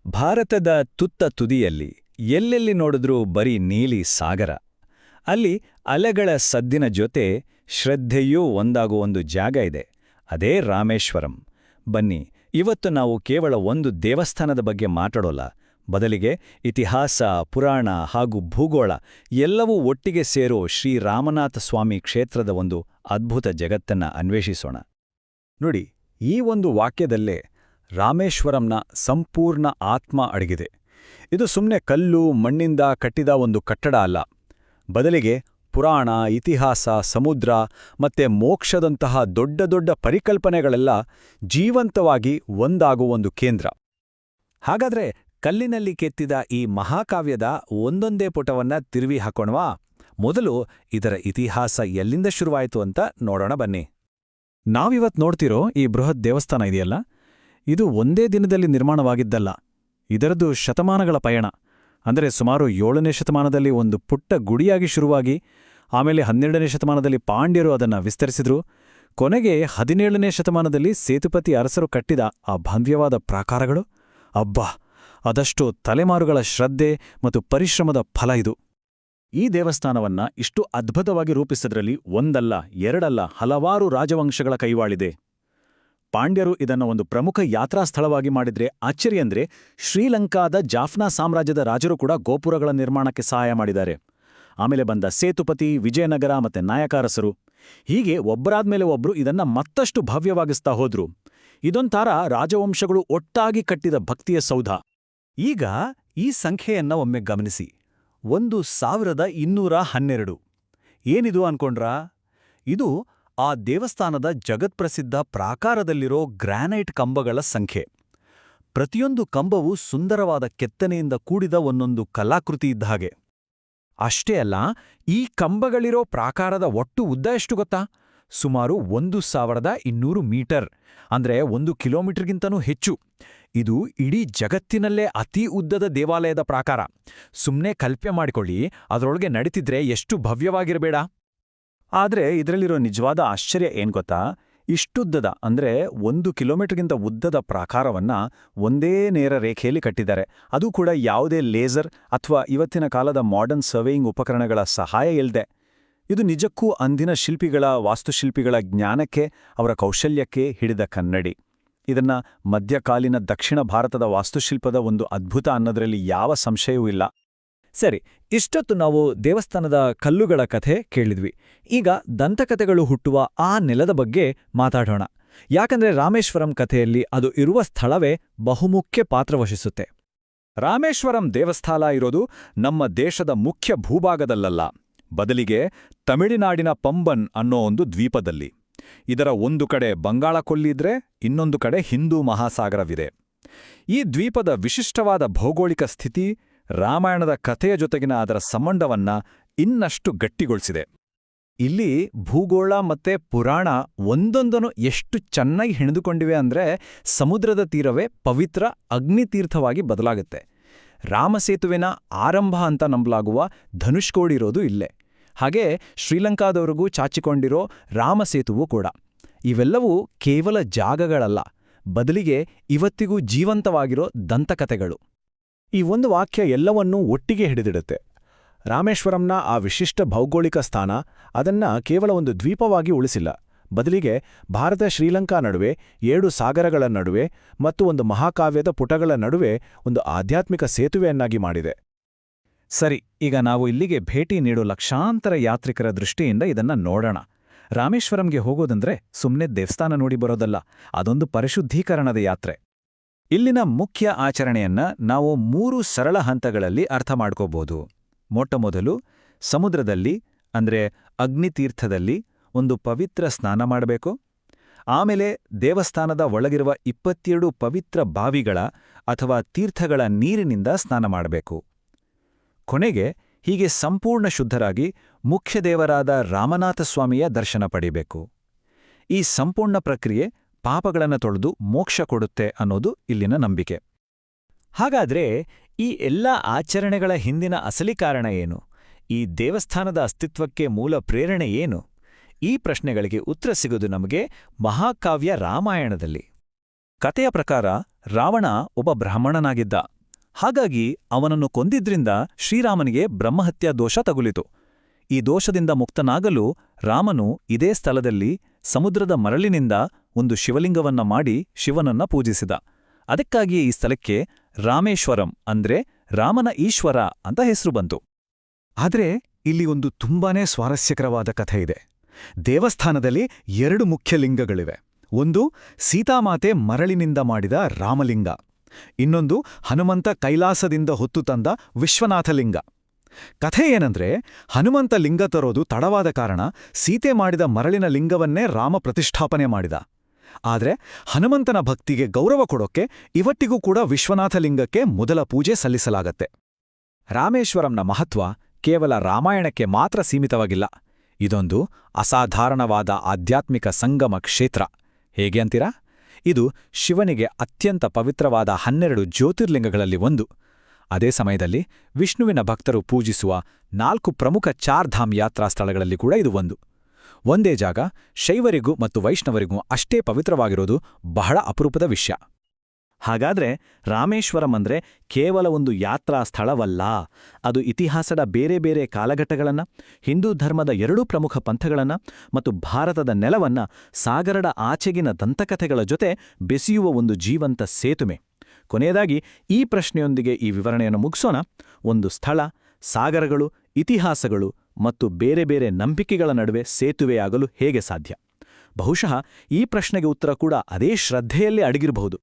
ಭಾರತದ ತುತ್ತ ತುದಿಯಲ್ಲಿ ಎಲ್ಲೆಲ್ಲಿ ನೋಡಿದ್ರೂ ಬರೀ ನೀಲಿ ಸಾಗರ. ಅಲ್ಲಿ ಅಲೆಗಳ ಸದ್ದಿನ ಜೊತೆ ಶ್ರದ್ಧೆಯೂ ಒಂದಾಗುವ ಒಂದು ಜಾಗ ಇದೆ. ಅದೇ ರಾಮೇಶ್ವರಂ. ಬನ್ನಿ, ಇವತ್ತು ನಾವು ಕೇವಲ ಒಂದು ದೇವಸ್ಥಾನದ ಬಗ್ಗೆ ಮಾತಾಡೋಲ್ಲ. ಬದಲಿಗೆ ಇತಿಹಾಸ, ಪುರಾಣ ಹಾಗೂ ಭೂಗೋಳ ಎಲ್ಲವೂ ಒಟ್ಟಿಗೆ ಸೇರೋ ಶ್ರೀರಾಮನಾಥ ಸ್ವಾಮಿ ಕ್ಷೇತ್ರದ ಒಂದು ಅದ್ಭುತ ಜಗತ್ತನ್ನ ಅನ್ವೇಷಿಸೋಣ. ನೋಡಿ, ಈ ಒಂದು ವಾಕ್ಯದಲ್ಲೇ ರಾಮೇಶ್ವರಂನ ಸಂಪೂರ್ಣ ಆತ್ಮ ಅಡಗಿದೆ. ಇದು ಸುಮ್ಮನೆ ಕಲ್ಲು ಮಣ್ಣಿಂದ ಕಟ್ಟಿದ ಒಂದು ಕಟ್ಟಡ ಅಲ್ಲ. ಬದಲಿಗೆ ಪುರಾಣ, ಇತಿಹಾಸ, ಸಮುದ್ರ ಮತ್ತೆ ಮೋಕ್ಷದಂತಹ ದೊಡ್ಡ ದೊಡ್ಡ ಪರಿಕಲ್ಪನೆಗಳೆಲ್ಲ ಜೀವಂತವಾಗಿ ಒಂದಾಗುವ ಒಂದು ಕೇಂದ್ರ. ಹಾಗಾದ್ರೆ ಕಲ್ಲಿನಲ್ಲಿ ಕೆತ್ತಿದ ಈ ಮಹಾಕಾವ್ಯದ ಒಂದೊಂದೇ ಪುಟವನ್ನ ತಿರುವಿ ಹಾಕೋಣವಾ? ಮೊದಲು ಇದರ ಇತಿಹಾಸ ಎಲ್ಲಿಂದ ಶುರುವಾಯಿತು ಅಂತ ನೋಡೋಣ ಬನ್ನಿ. ನಾವಿವತ್ತು ನೋಡ್ತಿರೋ ಈ ಬೃಹತ್ ದೇವಸ್ಥಾನ ಇದೆಯಲ್ಲ, ಇದು ಒಂದೇ ದಿನದಲ್ಲಿ ನಿರ್ಮಾಣವಾಗಿದ್ದಲ್ಲ. ಇದರದ್ದು ಶತಮಾನಗಳ ಪಯಣ. ಅಂದರೆ ಸುಮಾರು 7ನೇ ಶತಮಾನದಲ್ಲಿ ಒಂದು ಪುಟ್ಟ ಗುಡಿಯಾಗಿ ಶುರುವಾಗಿ, ಆಮೇಲೆ 12ನೇ ಶತಮಾನದಲ್ಲಿ ಪಾಂಡ್ಯರು ಅದನ್ನು ವಿಸ್ತರಿಸಿದ್ರು. ಕೊನೆಗೆ 17ನೇ ಶತಮಾನದಲ್ಲಿ ಸೇತುಪತಿ ಅರಸರು ಕಟ್ಟಿದ ಆ ಭವ್ಯವಾದ ಪ್ರಾಕಾರಗಳು. ಅಬ್ಬಾ, ಅದಷ್ಟು ತಲೆಮಾರುಗಳ ಶ್ರದ್ಧೆ ಮತ್ತು ಪರಿಶ್ರಮದ ಫಲ ಇದು. ಈ ದೇವಸ್ಥಾನವನ್ನ ಇಷ್ಟು ಅದ್ಭುತವಾಗಿ ರೂಪಿಸಿದ್ರಲ್ಲಿ ಒಂದಲ್ಲ, ಎರಡಲ್ಲ, ಹಲವಾರು ರಾಜವಂಶಗಳ ಕೈವಾಳಿದೆ. ಪಾಂಡ್ಯರು ಇದನ್ನು ಒಂದು ಪ್ರಮುಖ ಯಾತ್ರಾ ಸ್ಥಳವಾಗಿ ಮಾಡಿದ್ರೆ ಆಶ್ಚರ್ಯ ಅಂದ್ರೆ, ಶ್ರೀಲಂಕಾದ ಜಾಫ್ನಾ ಸಾಮ್ರಾಜ್ಯದ ರಾಜರು ಕೂಡ ಗೋಪುರಗಳ ನಿರ್ಮಾಣಕ್ಕೆ ಸಹಾಯ ಮಾಡಿದ್ದಾರೆ. ಆಮೇಲೆ ಬಂದ ಸೇತುಪತಿ, ವಿಜಯನಗರ ಮತ್ತೆ ನಾಯಕಾರಸರು, ಹೀಗೆ ಒಬ್ಬರಾದ್ಮೇಲೆ ಒಬ್ರು ಇದನ್ನ ಮತ್ತಷ್ಟು ಭವ್ಯವಾಗಿಸ್ತಾ ಹೋದ್ರು. ಇದೊಂಥರ ರಾಜವಂಶಗಳು ಒಟ್ಟಾಗಿ ಕಟ್ಟಿದ ಭಕ್ತಿಯ ಸೌಧ. ಈಗ ಈ ಸಂಖ್ಯೆಯನ್ನ ಒಮ್ಮೆ ಗಮನಿಸಿ, 1212. ಏನಿದು ಅನ್ಕೊಂಡ್ರಾ? ಇದು ಆ ದೇವಸ್ಥಾನದ ಜಗತ್ಪ್ರಸಿದ್ಧ ಪ್ರಾಕಾರದಲ್ಲಿರೋ ಗ್ರಾನೈಟ್ ಕಂಬಗಳ ಸಂಖ್ಯೆ. ಪ್ರತಿಯೊಂದು ಕಂಬವೂ ಸುಂದರವಾದ ಕೆತ್ತನೆಯಿಂದ ಕೂಡಿದ ಒಂದೊಂದು ಕಲಾಕೃತಿ ಇದ್ದ ಹಾಗೆ. ಅಷ್ಟೇ ಅಲ್ಲ, ಈ ಕಂಬಗಳಿರೋ ಪ್ರಾಕಾರದ ಒಟ್ಟು ಉದ್ದ ಎಷ್ಟು ಗೊತ್ತಾ? ಸುಮಾರು 1200 ಮೀಟರ್, ಅಂದ್ರೆ 1 ಕಿಲೋಮೀಟರ್ಗಿಂತನೂ ಹೆಚ್ಚು. ಇದು ಇಡೀ ಜಗತ್ತಿನಲ್ಲೇ ಅತೀ ಉದ್ದದ ದೇವಾಲಯದ ಪ್ರಾಕಾರ. ಸುಮ್ನೆ ಕಲ್ಪನೆ ಮಾಡಿಕೊಳ್ಳಿ, ಅದರೊಳಗೆ ನಡೀತಿದ್ರೆ ಎಷ್ಟು ಭವ್ಯವಾಗಿರಬೇಡ. ಆದ್ರೆ ಇದರಲ್ಲಿರೋ ನಿಜವಾದ ಆಶ್ಚರ್ಯ ಏನ್ ಗೊತ್ತಾ? ಇಷ್ಟುದ್ದದ ಅಂದ್ರೆ 1 ಕಿಲೋಮೀಟರ್ಗಿಂತ ಉದ್ದದ ಪ್ರಾಕಾರವನ್ನ ಒಂದೇ ನೇರ ರೇಖೆಯಲ್ಲಿ ಕಟ್ಟಿದ್ದಾರೆ. ಅದು ಕೂಡ ಯಾವುದೇ ಲೇಸರ್ ಅಥವಾ ಇವತ್ತಿನ ಕಾಲದ ಮಾಡರ್ನ್ ಸರ್ವೇಯಿಂಗ್ ಉಪಕರಣಗಳ ಸಹಾಯ ಇಲ್ಲದೆ. ಇದು ನಿಜಕ್ಕೂ ಅಂದಿನ ಶಿಲ್ಪಿಗಳ, ವಾಸ್ತುಶಿಲ್ಪಿಗಳ ಜ್ಞಾನಕ್ಕೆ, ಅವರ ಕೌಶಲ್ಯಕ್ಕೆ ಹಿಡಿದ ಕನ್ನಡಿ. ಇದನ್ನ ಮಧ್ಯಕಾಲೀನ ದಕ್ಷಿಣ ಭಾರತದ ವಾಸ್ತುಶಿಲ್ಪದ ಒಂದು ಅದ್ಭುತ ಅನ್ನೋದ್ರಲ್ಲಿ ಯಾವ ಸಂಶಯವೂ ಇಲ್ಲ. ಸರಿ, ಇಷ್ಟೊತ್ತು ನಾವು ದೇವಸ್ಥಾನದ ಕಲ್ಲುಗಳ ಕಥೆ ಕೇಳಿದ್ವಿ. ಈಗ ದಂತಕಥೆಗಳು ಹುಟ್ಟುವ ಆ ನೆಲದ ಬಗ್ಗೆ ಮಾತಾಡೋಣ. ಯಾಕಂದ್ರೆ ರಾಮೇಶ್ವರಂ ಕಥೆಯಲ್ಲಿ ಅದು ಇರುವ ಸ್ಥಳವೇ ಬಹುಮುಖ್ಯ ಪಾತ್ರವಹಿಸುತ್ತೆ. ರಾಮೇಶ್ವರಂ ದೇವಸ್ಥಾನ ಇರೋದು ನಮ್ಮ ದೇಶದ ಮುಖ್ಯ ಭೂಭಾಗದಲ್ಲಲ್ಲ, ಬದಲಿಗೆ ತಮಿಳುನಾಡಿನ ಪಂಬನ್ ಅನ್ನೋ ಒಂದು ದ್ವೀಪದಲ್ಲಿ. ಇದರ ಒಂದು ಕಡೆ ಬಂಗಾಳ ಕೊಲ್ಲಿದ್ರೆ ಇನ್ನೊಂದು ಕಡೆ ಹಿಂದೂ ಮಹಾಸಾಗರವಿದೆ. ಈ ದ್ವೀಪದ ವಿಶಿಷ್ಟವಾದ ಭೌಗೋಳಿಕ ಸ್ಥಿತಿ ರಾಮಾಯಣದ ಕಥೆಯ ಜೊತೆಗಿನ ಅದರ ಸಂಬಂಧವನ್ನ ಇನ್ನಷ್ಟು ಗಟ್ಟಿಗೊಳಿಸಿದೆ. ಇಲ್ಲಿ ಭೂಗೋಳ ಮತ್ತೆ ಪುರಾಣ ಒಂದೊಂದನ್ನು ಎಷ್ಟು ಚೆನ್ನಾಗಿ ಹೆಣೆದುಕೊಂಡಿವೆ ಅಂದ್ರೆ, ಸಮುದ್ರದ ತೀರವೇ ಪವಿತ್ರ ಅಗ್ನಿತೀರ್ಥವಾಗಿ ಬದಲಾಗುತ್ತೆ. ರಾಮಸೇತುವೆನ ಆರಂಭ ಅಂತ ನಂಬಲಾಗುವ ಧನುಷ್ಕೋಡಿ ಇರೋದು ಇಲ್ಲೇ. ಹಾಗೆ ಶ್ರೀಲಂಕಾದವರೆಗೂ ಚಾಚಿಕೊಂಡಿರೋ ರಾಮಸೇತುವು ಕೂಡ. ಇವೆಲ್ಲವೂ ಕೇವಲ ಜಾಗಗಳಲ್ಲ, ಬದಲಿಗೆ ಇವತ್ತಿಗೂ ಜೀವಂತವಾಗಿರೋ ದಂತಕಥೆಗಳು. ಈ ಒಂದು ವಾಕ್ಯ ಎಲ್ಲವನ್ನೂ ಒಟ್ಟಿಗೆ ಹಿಡಿದಿಡುತ್ತೆ. ರಾಮೇಶ್ವರಂನ ಆ ವಿಶಿಷ್ಟ ಭೌಗೋಳಿಕ ಸ್ಥಾನ ಅದನ್ನ ಕೇವಲ ಒಂದು ದ್ವೀಪವಾಗಿ ಉಳಿಸಿಲ್ಲ, ಬದಲಿಗೆ ಭಾರತ ಶ್ರೀಲಂಕಾ ನಡುವೆ 7 ಸಾಗರಗಳ ನಡುವೆ ಮತ್ತು ಒಂದು ಮಹಾಕಾವ್ಯದ ಪುಟಗಳ ನಡುವೆ ಒಂದು ಆಧ್ಯಾತ್ಮಿಕ ಸೇತುವೆಯನ್ನಾಗಿ ಮಾಡಿದೆ. ಸರಿ, ಈಗ ನಾವು ಇಲ್ಲಿಗೆ ಭೇಟಿ ನೀಡೋ ಲಕ್ಷಾಂತರ ಯಾತ್ರಿಕರ ದೃಷ್ಟಿಯಿಂದ ಇದನ್ನ ನೋಡೋಣ. ರಾಮೇಶ್ವರಂಗೆ ಹೋಗೋದಂದ್ರೆ ಸುಮ್ಮನೆ ದೇವಸ್ಥಾನ ನೋಡಿ ಬರೋದಲ್ಲ, ಅದೊಂದು ಪರಿಶುದ್ಧೀಕರಣದ ಯಾತ್ರೆ. ಇಲ್ಲಿನ ಮುಖ್ಯ ಆಚರಣೆಯನ್ನ ನಾವು 3 ಸರಳ ಹಂತಗಳಲ್ಲಿ ಅರ್ಥ ಮಾಡ್ಕೋಬಹುದು. ಮೊಟ್ಟಮೊದಲು, ಸಮುದ್ರದಲ್ಲಿ ಅಂದ್ರೆ ಅಗ್ನಿತೀರ್ಥದಲ್ಲಿ ಒಂದು ಪವಿತ್ರ ಸ್ನಾನ ಮಾಡಬೇಕು. ಆಮೇಲೆ ದೇವಸ್ಥಾನದ ಒಳಗಿರುವ 22 ಪವಿತ್ರ ಬಾವಿಗಳ ಅಥವಾ ತೀರ್ಥಗಳ ನೀರಿನಿಂದ ಸ್ನಾನ ಮಾಡಬೇಕು. ಕೊನೆಗೆ ಹೀಗೆ ಸಂಪೂರ್ಣ ಶುದ್ಧರಾಗಿ ಮುಖ್ಯ ದೇವರಾದ ರಾಮನಾಥ ಸ್ವಾಮಿಯ ದರ್ಶನ ಪಡೆಯಬೇಕು. ಈ ಸಂಪೂರ್ಣ ಪ್ರಕ್ರಿಯೆ ಪಾಪಗಳನ್ನು ತೊಳೆದು ಮೋಕ್ಷ ಕೊಡುತ್ತೆ ಅನ್ನೋದು ಇಲ್ಲಿನ ನಂಬಿಕೆ. ಹಾಗಾದ್ರೆ ಈ ಎಲ್ಲ ಆಚರಣೆಗಳ ಹಿಂದಿನ ಅಸಲಿ ಕಾರಣ ಏನು? ಈ ದೇವಸ್ಥಾನದ ಅಸ್ತಿತ್ವಕ್ಕೆ ಮೂಲ ಪ್ರೇರಣೆ ಏನು? ಈ ಪ್ರಶ್ನೆಗಳಿಗೆ ಉತ್ತರ ಸಿಗೋದು ನಮಗೆ ಮಹಾಕಾವ್ಯ ರಾಮಾಯಣದಲ್ಲಿ. ಕಥೆಯ ಪ್ರಕಾರ ರಾವಣ ಒಬ್ಬ ಬ್ರಾಹ್ಮಣನಾಗಿದ್ದ. ಹಾಗಾಗಿ ಅವನನ್ನು ಕೊಂದಿದ್ರಿಂದ ಶ್ರೀರಾಮನಿಗೆ ಬ್ರಹ್ಮಹತ್ಯಾ ದೋಷ ತಗುಲಿತು. ಈ ದೋಷದಿಂದ ಮುಕ್ತನಾಗಲು ರಾಮನು ಇದೇ ಸ್ಥಳದಲ್ಲಿ ಸಮುದ್ರದ ಮರಳಿನಿಂದ ಒಂದು ಶಿವಲಿಂಗವನ್ನ ಮಾಡಿ ಶಿವನನ್ನ ಪೂಜಿಸಿದ. ಅದಕ್ಕಾಗಿಯೇ ಈ ಸ್ಥಳಕ್ಕೆ ರಾಮೇಶ್ವರಂ ಅಂದ್ರೆ ರಾಮನ ಈಶ್ವರ ಅಂತ ಹೆಸರು ಬಂತು. ಆದರೆ ಇಲ್ಲಿ ಒಂದು ತುಂಬಾನೇ ಸ್ವಾರಸ್ಯಕರವಾದ ಕಥೆ ಇದೆ. ದೇವಸ್ಥಾನದಲ್ಲಿ 2 ಮುಖ್ಯ ಲಿಂಗಗಳಿವೆ. ಒಂದು ಸೀತಾಮಾತೆ ಮರಳಿನಿಂದ ಮಾಡಿದ ರಾಮಲಿಂಗ, ಇನ್ನೊಂದು ಹನುಮಂತ ಕೈಲಾಸದಿಂದ ಹೊತ್ತು ತಂದ ವಿಶ್ವನಾಥಲಿಂಗ. ಕಥೆ ಏನಂದ್ರೆ, ಹನುಮಂತ ಲಿಂಗ ತರೋದು ತಡವಾದ ಕಾರಣ ಸೀತೆ ಮಾಡಿದ ಮರಳಿನ ಲಿಂಗವನ್ನೇ ರಾಮ ಪ್ರತಿಷ್ಠಾಪನೆ ಮಾಡಿದ. ಆದ್ರೆ ಹನುಮಂತನ ಭಕ್ತಿಗೆ ಗೌರವ ಕೊಡೋಕ್ಕೆ ಇವತ್ತಿಗೂ ಕೂಡ ವಿಶ್ವನಾಥಲಿಂಗಕ್ಕೆ ಮೊದಲ ಪೂಜೆ ಸಲ್ಲಿಸಲಾಗತ್ತೆ. ರಾಮೇಶ್ವರಂನ ಮಹತ್ವ ಕೇವಲ ರಾಮಾಯಣಕ್ಕೆ ಮಾತ್ರ ಸೀಮಿತವಾಗಿಲ್ಲ. ಇದೊಂದು ಅಸಾಧಾರಣವಾದ ಆಧ್ಯಾತ್ಮಿಕ ಸಂಗಮ ಕ್ಷೇತ್ರ. ಹೇಗೆ ಅಂತೀರಾ? ಇದು ಶಿವನಿಗೆ ಅತ್ಯಂತ ಪವಿತ್ರವಾದ 12 ಜ್ಯೋತಿರ್ಲಿಂಗಗಳಲ್ಲಿ ಒಂದು. ಅದೇ ಸಮಯದಲ್ಲಿ ವಿಷ್ಣುವಿನ ಭಕ್ತರು ಪೂಜಿಸುವ 4 ಪ್ರಮುಖ ಚಾರ್ಧಾಮ್ ಯಾತ್ರಾ ಸ್ಥಳಗಳಲ್ಲಿ ಕೂಡ ಇದು ಒಂದು. ಒಂದೇ ಜಾಗ ಶೈವರಿಗೂ ಮತ್ತು ವೈಷ್ಣವರಿಗೂ ಅಷ್ಟೇ ಪವಿತ್ರವಾಗಿರೋದು ಬಹಳ ಅಪರೂಪದ ವಿಷಯ. ಹಾಗಾದ್ರೆ ರಾಮೇಶ್ವರಂ ಅಂದ್ರೆ ಕೇವಲ ಒಂದು ಯಾತ್ರಾ ಸ್ಥಳವಲ್ಲ, ಅದು ಇತಿಹಾಸದ ಬೇರೆ ಬೇರೆ ಕಾಲಘಟ್ಟಗಳನ್ನ, ಹಿಂದೂ ಧರ್ಮದ 2 ಪ್ರಮುಖ ಪಂಥಗಳನ್ನ ಮತ್ತು ಭಾರತದ ನೆಲವನ್ನ ಸಾಗರದ ಆಚೆಗಿನ ದಂತಕಥೆಗಳ ಜೊತೆ ಬೆಸೆಯುವ ಒಂದು ಜೀವಂತ ಸೇತುವೆ. ಕೊನೆಯದಾಗಿ ಈ ಪ್ರಶ್ನೆಯೊಂದಿಗೆ ಈ ವಿವರಣೆಯನ್ನು ಮುಗಿಸೋಣ. ಒಂದು ಸ್ಥಳ, ಸಾಗರಗಳು, ಇತಿಹಾಸಗಳು ಮತ್ತು ಬೇರೆ ಬೇರೆ ನಂಬಿಕೆಗಳ ನಡುವೆ ಸೇತುವೆಯಾಗಲು ಹೇಗೆ ಸಾಧ್ಯ? ಬಹುಶಃ ಈ ಪ್ರಶ್ನೆಗೆ ಉತ್ತರ ಕೂಡ ಅದೇ ಶ್ರದ್ಧೆಯಲ್ಲೇ ಅಡಗಿರಬಹುದು.